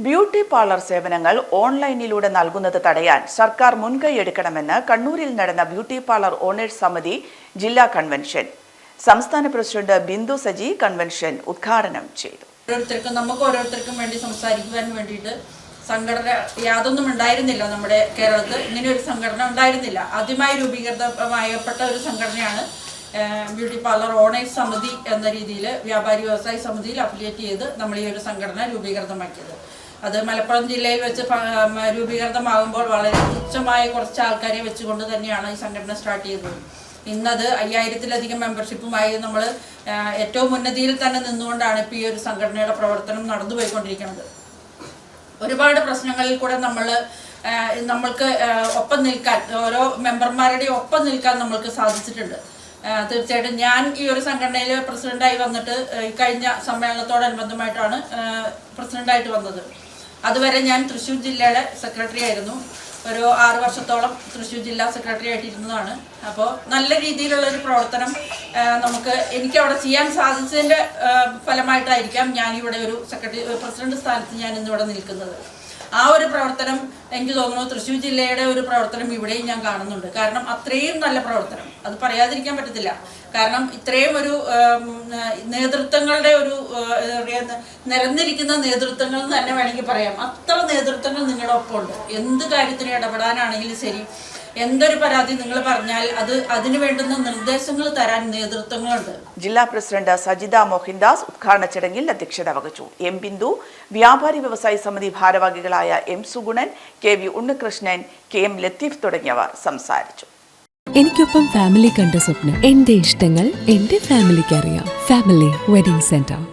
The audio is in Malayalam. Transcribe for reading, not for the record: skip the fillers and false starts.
ബ്യൂട്ടി പാർലർ സേവനങ്ങൾ ഓൺലൈനിലൂടെ നൽകുന്നത് തടയാൻ സർക്കാർ മുൻകൈയെടുക്കണമെന്ന് കണ്ണൂരിൽ നടന്ന ബ്യൂട്ടി പാർലർ ഓണേഴ്സ് സമിതി ജില്ലാ കൺവെൻഷൻ സംസ്ഥാന പ്രസിഡന്റ് ബിന്ദു സജി കൺവെൻഷൻ ഉദ്ഘാടനം ചെയ്തു. ഓരോരുത്തർക്കും വേണ്ടി സംസാരിക്കുവാൻ വേണ്ടിയിട്ട് സംഘടന യാതൊന്നും ഉണ്ടായിരുന്നില്ല. നമ്മുടെ കേരളത്തിൽ ഇങ്ങനെ ഒരു സംഘടന ഉണ്ടായിരുന്നില്ല. ആദ്യമായി രൂപീകൃതമായപ്പെട്ട ഒരു സംഘടനയാണ് ബ്യൂട്ടി പാർലർ ഓണേഴ്സ് സമിതി എന്ന രീതിയിൽ വ്യാപാരി വ്യവസായ സമിതിയിൽ അഫിലിയേറ്റ് ചെയ്ത് നമ്മൾ ഈ ഒരു സംഘടന രൂപീകൃതമാക്കിയത്. അത് മലപ്പുറം ജില്ലയിൽ വെച്ച് രൂപീകൃതമാകുമ്പോൾ വളരെ തുച്ഛമായ കുറച്ച് ആൾക്കാരെ വെച്ചുകൊണ്ട് തന്നെയാണ് ഈ സംഘടന സ്റ്റാർട്ട് ചെയ്തത്. ഇന്നത് 5000-ലധികം മെമ്പർഷിപ്പുമായി നമ്മൾ ഏറ്റവും ഉന്നതിയിൽ തന്നെ നിന്നുകൊണ്ടാണ് ഇപ്പോൾ ഈ ഒരു സംഘടനയുടെ പ്രവർത്തനം നടന്നുപോയിക്കൊണ്ടിരിക്കുന്നത്. ഒരുപാട് പ്രശ്നങ്ങളിൽ കൂടെ നമ്മൾക്ക് ഒപ്പം നിൽക്കാൻ, ഓരോ മെമ്പർമാരുടെ ഒപ്പം നിൽക്കാൻ നമ്മൾക്ക് സാധിച്ചിട്ടുണ്ട്. തീർച്ചയായിട്ടും ഞാൻ ഈ ഒരു സംഘടനയിൽ പ്രസിഡന്റായി വന്നിട്ട് കഴിഞ്ഞ സമ്മേളനത്തോടനുബന്ധമായിട്ടാണ് പ്രസിഡന്റായിട്ട് വന്നത്. അതുവരെ ഞാൻ തൃശ്ശൂർ ജില്ലയുടെ സെക്രട്ടറി ആയിരുന്നു. ഒരു 6 വർഷത്തോളം തൃശ്ശൂർ ജില്ലാ സെക്രട്ടറി ആയിട്ടിരുന്നതാണ്. അപ്പോൾ നല്ല രീതിയിലുള്ള ഒരു പ്രവർത്തനം എനിക്ക് അവിടെ ചെയ്യാൻ സാധിച്ചതിൻ്റെ ഫലമായിട്ടായിരിക്കാം ഞാനിവിടെ ഒരു പ്രസിഡന്റ് സ്ഥാനത്ത് ഞാൻ ഇന്നിവിടെ നിൽക്കുന്നത്. ആ ഒരു പ്രവർത്തനം എനിക്ക് തോന്നുന്നു തൃശ്ശൂർ ജില്ലയുടെ ഒരു പ്രവർത്തനം ഇവിടെയും ഞാൻ കാണുന്നുണ്ട്. കാരണം അത്രയും നല്ല പ്രവർത്തനം, അത് പറയാതിരിക്കാൻ പറ്റത്തില്ല. കാരണം ഇത്രയും ഒരു നേതൃത്വങ്ങളുടെ ഒരു നിരന്നിരിക്കുന്ന നേതൃത്വങ്ങൾ എന്ന് തന്നെ വേണമെങ്കിൽ പറയാം. അത്ര നേതൃത്വങ്ങൾ നിങ്ങളുടെ ഒപ്പമുണ്ട്. എന്ത് കാര്യത്തിന് ഇടപെടാനാണെങ്കിലും ശരി, എന്തൊരു പരാതി നിങ്ങൾ പറഞ്ഞാൽ അതിന് വേണ്ടുന്ന നിർദ്ദേശങ്ങൾ തരാൻ നേതൃത്വങ്ങളുണ്ട്. ജില്ലാ പ്രസിഡന്റ് സജിത മോഹൻദാസ് ഉദ്ഘാടന ചടങ്ങിൽ അധ്യക്ഷത വഹിച്ചു. എം ബിന്ദു, വ്യാപാരി വ്യവസായി സമിതി ഭാരവാഹികളായ M Sugunan, KV Unnikrishnan, KM Latheef തുടങ്ങിയവർ സംസാരിച്ചു. എനിക്കൊപ്പം ഫാമിലി കണ്ട സ്വപ്നം. എന്റെ ഇഷ്ടങ്ങൾ എന്റെ ഫാമിലിക്ക് അറിയാം. Family wedding centre.